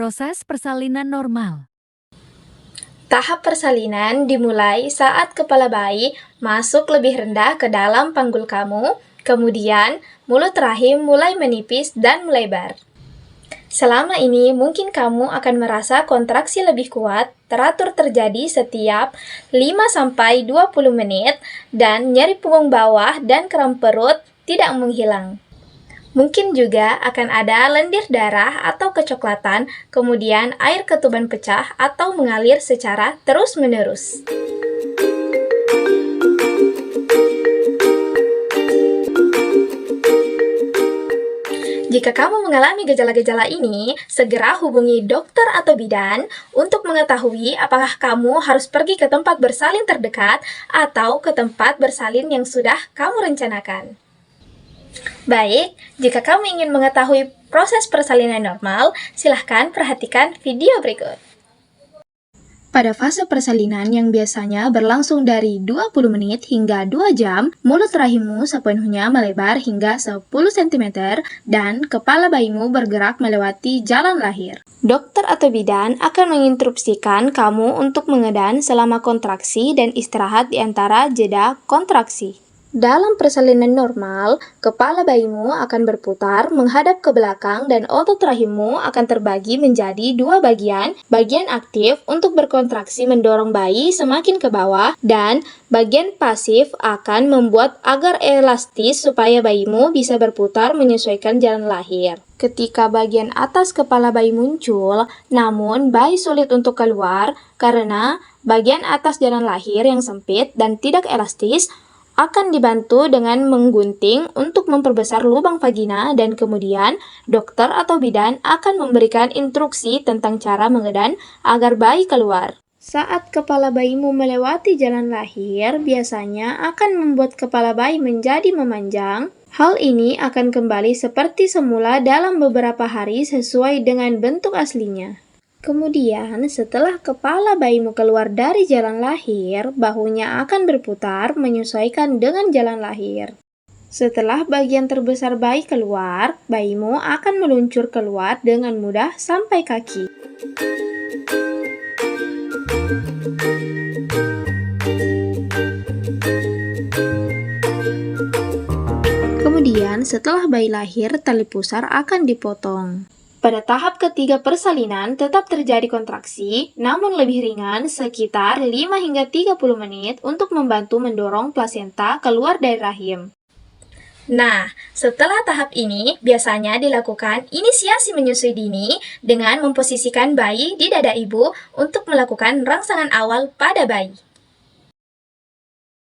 Proses persalinan normal. Tahap persalinan dimulai saat kepala bayi masuk lebih rendah ke dalam panggul kamu, kemudian mulut rahim mulai menipis dan melebar. Selama ini mungkin kamu akan merasa kontraksi lebih kuat, teratur terjadi setiap 5-20 menit, dan nyeri punggung bawah dan kram perut tidak menghilang. Mungkin juga akan ada lendir darah atau kecoklatan, kemudian air ketuban pecah atau mengalir secara terus-menerus. Jika kamu mengalami gejala-gejala ini, segera hubungi dokter atau bidan untuk mengetahui apakah kamu harus pergi ke tempat bersalin terdekat atau ke tempat bersalin yang sudah kamu rencanakan. Baik, jika kamu ingin mengetahui proses persalinan normal, silahkan perhatikan video berikut. Pada fase persalinan yang biasanya berlangsung dari 20 menit hingga 2 jam, mulut rahimmu sepenuhnya melebar hingga 10 cm dan kepala bayimu bergerak melewati jalan lahir. Dokter atau bidan akan menginstruksikan kamu untuk mengedan selama kontraksi dan istirahat di antara jeda kontraksi. Dalam persalinan normal, kepala bayimu akan berputar menghadap ke belakang dan otot rahimmu akan terbagi menjadi dua bagian aktif untuk berkontraksi mendorong bayi semakin ke bawah, dan bagian pasif akan membuat agar elastis supaya bayimu bisa berputar menyesuaikan jalan lahir. Ketika bagian atas kepala bayi muncul, namun bayi sulit untuk keluar karena bagian atas jalan lahir yang sempit dan tidak elastis, akan dibantu dengan menggunting untuk memperbesar lubang vagina, dan kemudian dokter atau bidan akan memberikan instruksi tentang cara mengedan agar bayi keluar. Saat kepala bayimu melewati jalan lahir, biasanya akan membuat kepala bayi menjadi memanjang. Hal ini akan kembali seperti semula dalam beberapa hari sesuai dengan bentuk aslinya. Kemudian, setelah kepala bayimu keluar dari jalan lahir, bahunya akan berputar menyesuaikan dengan jalan lahir. Setelah bagian terbesar bayi keluar, bayimu akan meluncur keluar dengan mudah sampai kaki. Kemudian, setelah bayi lahir, tali pusar akan dipotong. Pada tahap ketiga persalinan tetap terjadi kontraksi, namun lebih ringan sekitar 5-30 menit untuk membantu mendorong plasenta keluar dari rahim. Nah, setelah tahap ini biasanya dilakukan inisiasi menyusui dini dengan memposisikan bayi di dada ibu untuk melakukan rangsangan awal pada bayi.